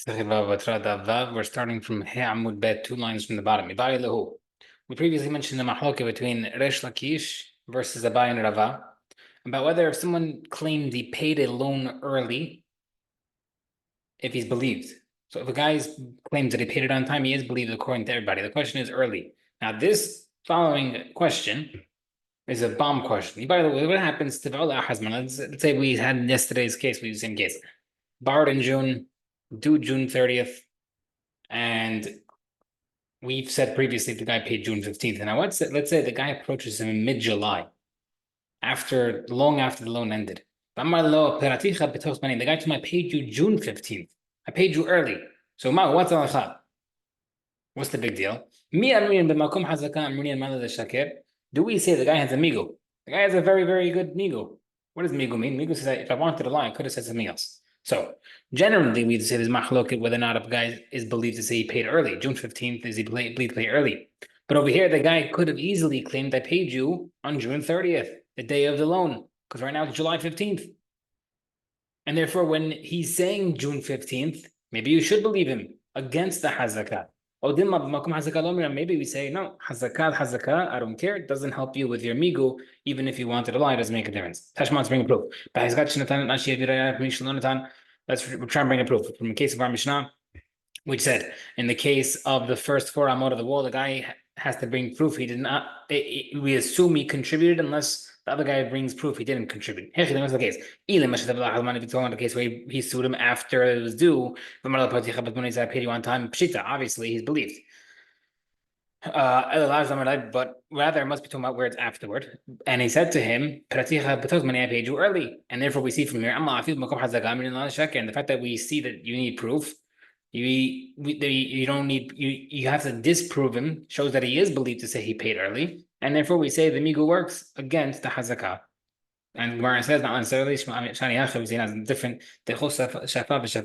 Batra Daf. We're starting from He Amud Bet, 2 lines from the bottom. Ibai Lehu. We previously mentioned the mahloka between Resh Lakish versus Abai and Rava about whether if someone claimed he paid a loan early, if he's believed. So if a guy claims that he paid it on time, he is believed according to everybody. The question is early. Now, this following question is a bomb question. By the way, what happens to Va'ala Hazman? Let's say we had in yesterday's case, we use the same case. Borrowed in June, due June 30th, and we've said previously the guy paid June 15th. And now let's say the guy approaches him in mid-July, long after the loan ended. The guy told me, I paid you June 15th. I paid you early. So what's alacha? What's the big deal? Do we say the guy has a migo? The guy has a very, very good migo. What does migo mean? Migo says if I wanted to lie, I could have said something else. So generally, we'd say there's machloket whether or not a guy is believed to say he paid early. June 15th, is he believed to pay early? But over here, the guy could have easily claimed I paid you on June 30th, the day of the loan, because right now it's July 15th. And therefore, when he's saying June 15th, maybe you should believe him against the hazakah. Maybe we say, no, hazakah, I don't care. It doesn't help you with your migu. Even if you wanted to lie, it doesn't make a difference. Tashmat's bring a proof. Let's try and bring a proof. From the case of our Mishnah, which said, in the case of the first 4 amot of the wall, the guy has to bring proof he did not, we assume he contributed unless the other guy brings proof he didn't contribute. What's the case? If it's only the case where he sued him after it was due, I paid you on time. Pshita, obviously he's believed. But rather it must be talking about where it's afterward. And he said to him, I paid you early. And therefore we see from here, and the fact that we see that you need proof, you don't need you have to disprove him, shows that he is believed to say he paid early, and therefore we say the migu works against the hazakah. And Gemara says not necessarily we say not different. We say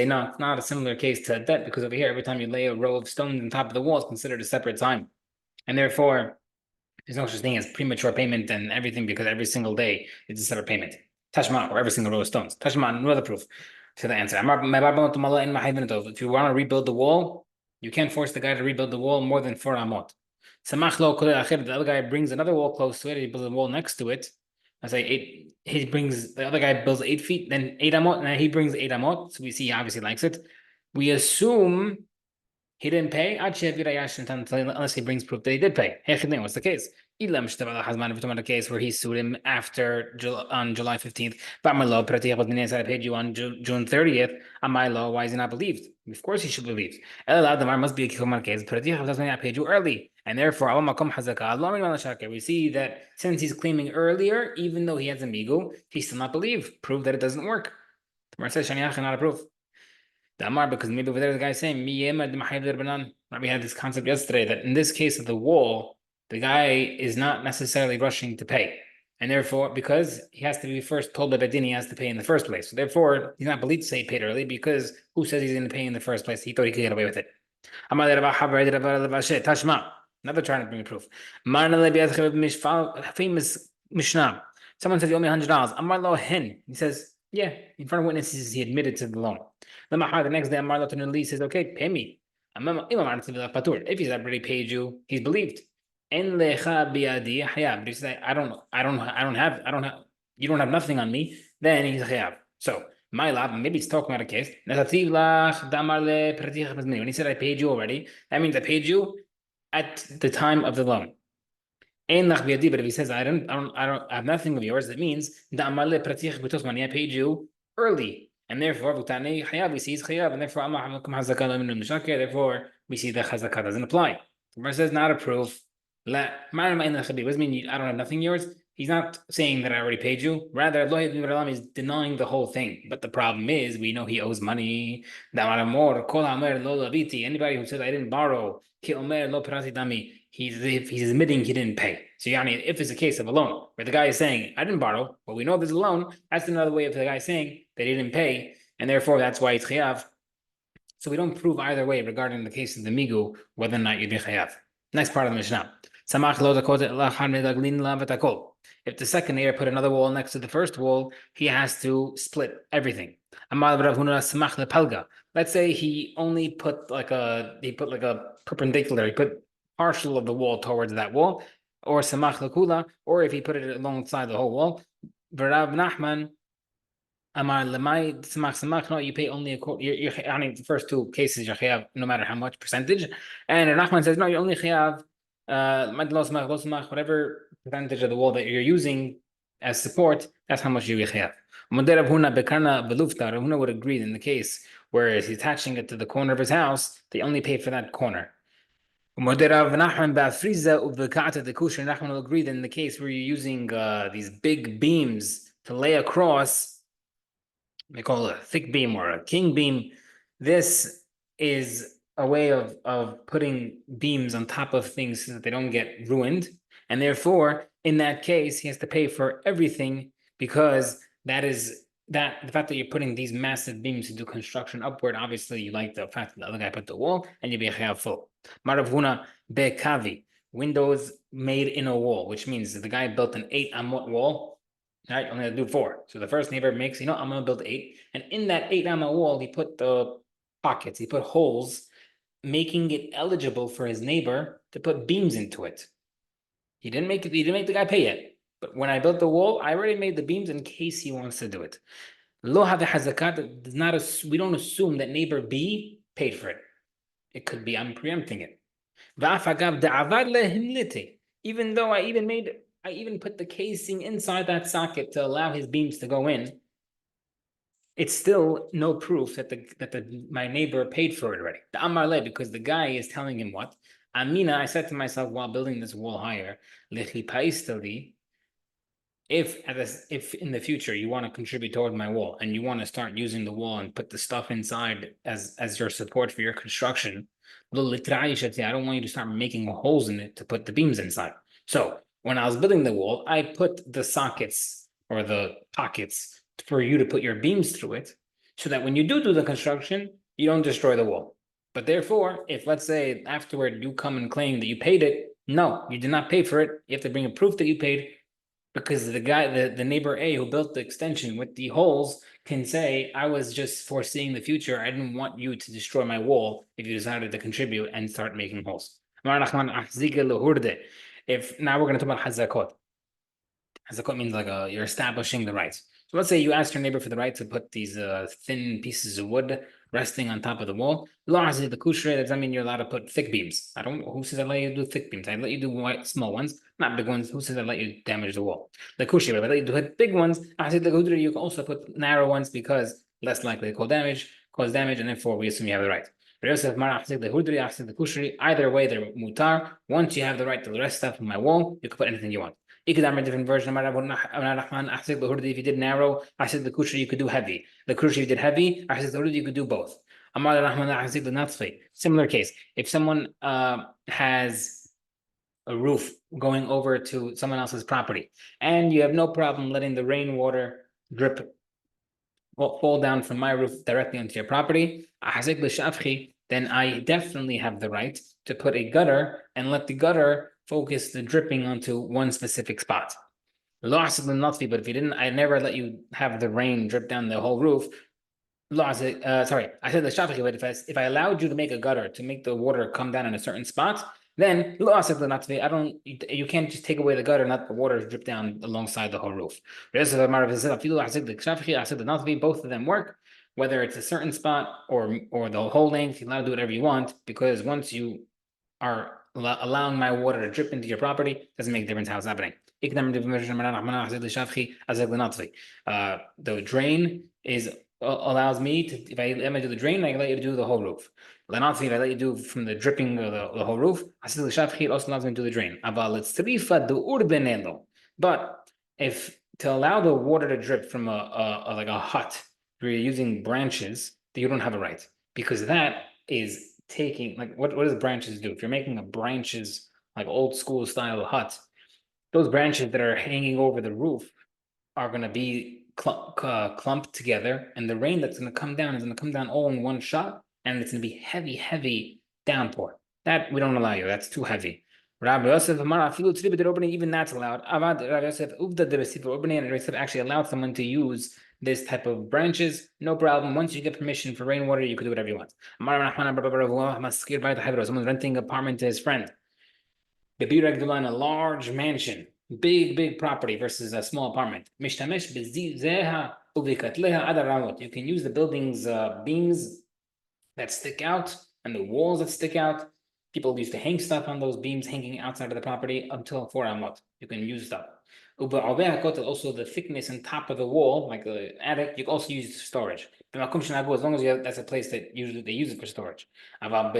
no, it's not a similar case to a debt because over here every time you lay a row of stones on top of the wall, it's considered a separate time, and therefore there's no such thing as premature payment and everything because every single day is a separate payment. Tashma, or every single row of stones. Tashma, no other proof to the answer. If you want to rebuild the wall, you can't force the guy to rebuild the wall more than 4 amot. The other guy brings another wall close to it, he builds a wall next to it. I say 8, the other guy builds 8 feet, then 8 amot, and then he brings 8 amot. So we see he obviously likes it. We assume he didn't pay unless he brings proof that he did pay. What's the case? If you're talking about a case where he sued him on July 15th, I paid you on June 30th. Why is he not believed? Of course he should believe. Must be a case. I paid you early. And therefore, we see that since he's claiming earlier, even though he has a migu, he still not believe. Prove that it doesn't work. Not a proof. The Amar, because maybe over there the guy is saying, we had this concept yesterday that in this case of the wall, the guy is not necessarily rushing to pay. And therefore, because he has to be first told by Bedin, he has to pay in the first place. So therefore, he's not believed to say he paid early because who says he's going to pay in the first place? He thought he could get away with it. Tashma. Another trying to bring a proof. Famous Mishnah. Someone says you owe me $100. Amar lo hen. He says, yeah, in front of witnesses, he admitted to the loan. The next day, Amar lo Lee says, okay, pay me. If he's already paid you, he's believed. En lecha biadi hayab. But he says, I don't have, you don't have nothing on me. Then he's hayab. So my lab, maybe he's talking about a case. When he said I paid you already, that means I paid you at the time of the loan. But if he says I have nothing of yours, that means I paid you early, and therefore we see chayav, and therefore we see the chazakah doesn't apply. The says not a proof. What does it mean? I don't have nothing yours. He's not saying that I already paid you. Rather, is denying the whole thing. But the problem is, we know he owes money. Anybody who says I didn't borrow, he's admitting he didn't pay. So if it's a case of a loan where the guy is saying I didn't borrow, but we know there's a loan, that's another way of the guy saying that he didn't pay, and therefore that's why it's chayav. So we don't prove either way regarding the case of the migu whether or not you'd be chayav. Next part of the Mishnah. If the second heir put another wall next to the first wall, he has to split everything. Let's say he only put like a perpendicular, he put partial of the wall towards that wall, or samach lekula, or if he put it alongside the whole wall. V'Rav Nachman Amar lemay samach. No, you pay only I mean, the first two cases you have no matter how much percentage, and Nachman says no, you only have whatever percentage of the wall that you're using as support. That's how much you have. Rav Huna would agree in the case where he's attaching it to the corner of his house. They only pay for that corner. Rav Nachman will agree that in the case where you're using these big beams to lay across, they call it a thick beam or a king beam. This is a way of putting beams on top of things so that they don't get ruined. And therefore, in that case, he has to pay for everything because the fact that you're putting these massive beams to do construction upward, obviously you like the fact that the other guy put the wall and you be full. Maravuna bekavi, windows made in a wall, which means that the guy built an 8 amot wall. Right, I'm going to do 4. So the first neighbor makes, I'm going to build 8. And in that 8 amma wall, he put the pockets, he put holes, making it eligible for his neighbor to put beams into it. He didn't make the guy pay yet. But when I built the wall, I already made the beams in case he wants to do it. Lo have hazakat does not, we don't assume that neighbor B paid for it. It could be I'm preempting it. Even though I even put the casing inside that socket to allow his beams to go in, it's still no proof that my neighbor paid for it already. The Amarle, because the guy is telling him what? Amina, I said to myself while building this wall higher, if in the future you want to contribute toward my wall and you want to start using the wall and put the stuff inside as your support for your construction, I don't want you to start making holes in it to put the beams inside. So when I was building the wall, I put the sockets or the pockets for you to put your beams through it so that when you do the construction, you don't destroy the wall. But therefore, if let's say afterward you come and claim that you paid it, no, you did not pay for it. You have to bring a proof that you paid because the guy, the neighbor A who built the extension with the holes can say, I was just foreseeing the future. I didn't want you to destroy my wall if you decided to contribute and start making holes. If now we're going to talk about hazakot. Hazakot means like you're establishing the rights. So let's say you ask your neighbor for the right to put these thin pieces of wood resting on top of the wall. The kushre, that doesn't mean you're allowed to put thick beams. Who says I let you do thick beams? I let you do small ones, not big ones. Who says I let you damage the wall? The kushre, if I let you do big ones, you can also put narrow ones because less likely to cause damage, and therefore we assume you have the right. Either way, they're mutar. Once you have the right to the rest stuff on my wall, you can put anything you want. You could have a different version. If you did narrow, I said the kushri you could do heavy. The kushri you did heavy, I said the you could do both. Similar case. If someone has a roof going over to someone else's property, and you have no problem letting the rainwater drip fall down from my roof directly onto your property, then I definitely have the right to put a gutter and let the gutter focus the dripping onto one specific spot. But if you didn't, I never let you have the rain drip down the whole roof. Sorry, I said the shafchi, but if I allowed you to make a gutter to make the water come down in a certain spot, then you can't just take away the gutter and let the water drip down alongside the whole roof. Both of them work, whether it's a certain spot or the whole length. You're allowed to do whatever you want because once you are allowing my water to drip into your property, doesn't make a difference how it's happening. The drain allows me to, if I let me do the drain, I let you do the whole roof. If I let you do from the dripping of the whole roof, it also allows me to do the drain. But if to allow the water to drip from like a hut where you're using branches, that you don't have a right, because that is taking, like, what does branches do? If you're making a branches, like old school style hut, those branches that are hanging over the roof are going to be clumped together, and the rain that's going to come down is going to come down all in one shot, and it's going to be heavy downpour. That we don't allow you. That's too heavy. Rabbi Yosef even that's allowed. Rabbi Yosef actually allowed someone to use this type of branches, no problem. Once you get permission for rainwater, you can do whatever you want. Someone's renting an apartment to his friend. A large mansion, big property versus a small apartment. You can use the building's beams that stick out and the walls that stick out. People used to hang stuff on those beams hanging outside of the property until 4 amot. You can use stuff. Also the thickness and top of the wall, like the attic, you can also use it for storage. As long as that's a place that usually they use it for storage. But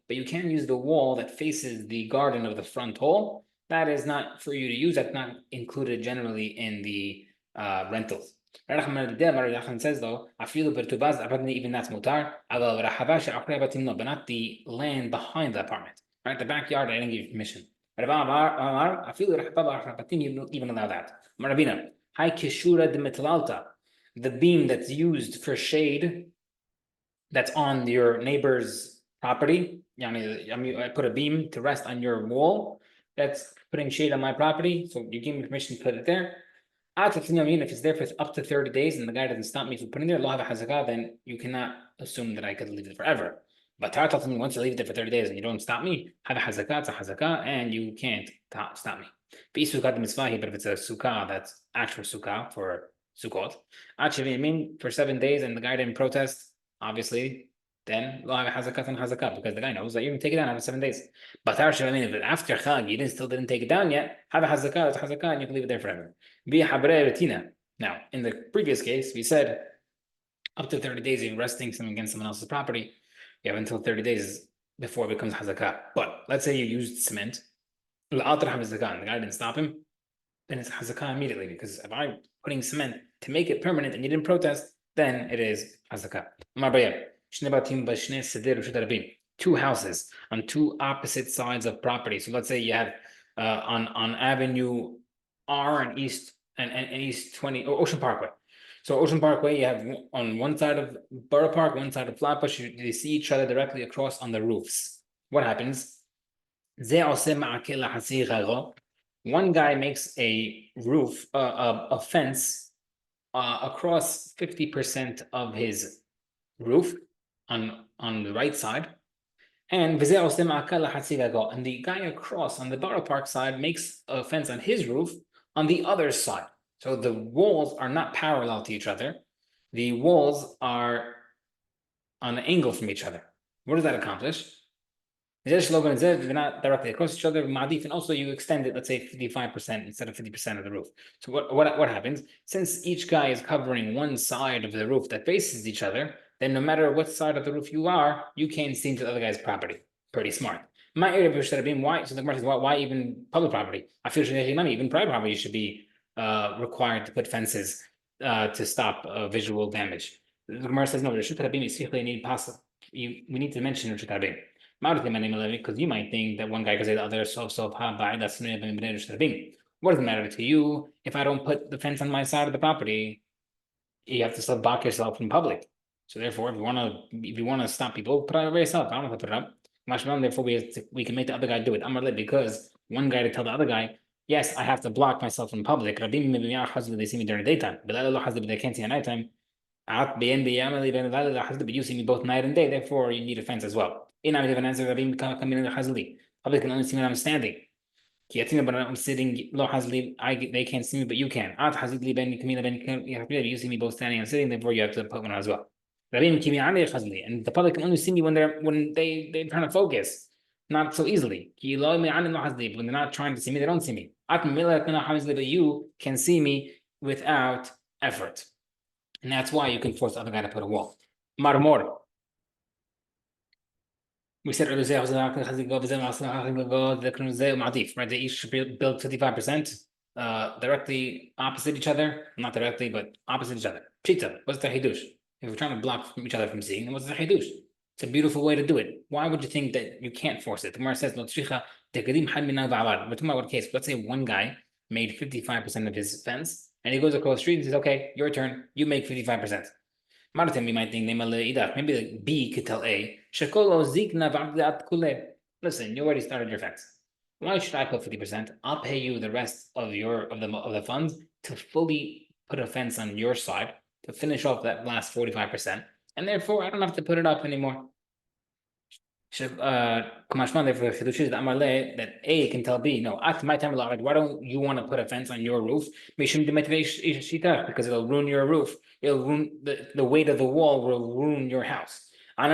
you can use the wall that faces the garden of the front hall. That is not for you to use. That's not included generally in the rentals. Says though, even that's mutar, but not the land behind the apartment. Right, the backyard, I didn't give you permission. Even allow that. Maravina, hi kishura de metalalta, the beam that's used for shade, that's on your neighbor's property. I put a beam to rest on your wall. That's putting shade on my property, so you give me permission to put it there. If it's there for up to 30 days and the guy doesn't stop me from putting it there, then you cannot assume that I could leave it forever. But once you leave it there for 30 days and you don't stop me, have a hazakah, it's a hazakah, and you can't stop me. But if it's a sukkah, that's actual sukkah for Sukkot. For 7 days and the guy didn't protest, obviously, then we'll have a hazakah and hazakah because the guy knows that you can take it down after 7 days. But if after Chag you still didn't take it down yet, have a hazakah, it's hazakah, and you can leave it there forever. Now, in the previous case, we said up to 30 days you're resting something against someone else's property. You have until 30 days before it becomes hazakah. But let's say you used cement, the guy didn't stop him, then it's hazakah immediately, because if I'm putting cement to make it permanent and you didn't protest, then it is hazakah. Two houses on two opposite sides of property. So let's say you have on Avenue R and East and East 20 or Ocean Parkway. So Ocean Parkway, you have on one side of Borough Park, one side of Flatbush, they see each other directly across on the roofs. What happens? One guy makes a roof, a fence across 50% of his roof on the right side. And the guy across on the Borough Park side makes a fence on his roof on the other side. So the walls are not parallel to each other. The walls are on an angle from each other. What does that accomplish? They're not directly across each other, and also you extend it, let's say 55% instead of 50% of the roof. So what happens? Since each guy is covering one side of the roof that faces each other, then no matter what side of the roof you are, you can't see into the other guy's property. Pretty smart. My area why? So the question is, why even public property? I feel even private property should be required to put fences to stop visual damage. The Gemara says no. We need to mention Rishut Rabim. Because you might think that one guy can say the other that's what does it matter to you if I don't put the fence on my side of the property? You have to still block yourself from public. So therefore, if you want to stop people, put it up yourself. I don't have to put it up. Therefore, we can make the other guy do it. Because one guy to tell the other guy, yes, I have to block myself from public. They see me during the daytime, but they can't see at nighttime. But you see me both night and day. Therefore, you need a fence as well. Public can only see when I'm standing. But I'm sitting, they can't see me, but you can. You see me both standing and sitting, therefore you have to put one on as well. And the public can only see me when they're trying to focus, not so easily. When they're not trying to see me, they don't see me. But you can see me without effort. And that's why you can force the other guy to put a wall. Marmor. We said earlier, right? They each should build 55% directly opposite each other. Not directly, but opposite each other. Pshita, what's the hidush? If we're trying to block each other from seeing, then what's the hidush? It's a beautiful way to do it. Why would you think that you can't force it? The Gemara says, we're talking about what case? Let's say one guy made 55% of his fence, and he goes across the street and says, okay, your turn, you make 55%. We might think maybe the B could tell A, listen, you already started your fence. Why should I put 50%? I'll pay you the rest of the funds to fully put a fence on your side to finish off that last 45%, and therefore I don't have to put it up anymore. Kamashman, therefore, that A can tell B, no, at my time, why don't you want to put a fence on your roof? Because it'll ruin your roof. It'll ruin the weight of the wall will ruin your house. So I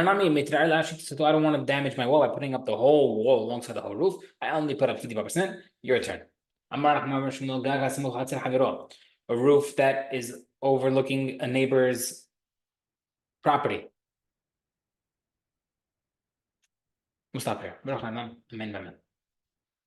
don't want to damage my wall by putting up the whole wall alongside the whole roof. I only put up 55%. Your turn. A roof that is overlooking a neighbor's property. We'll stop here. Amen.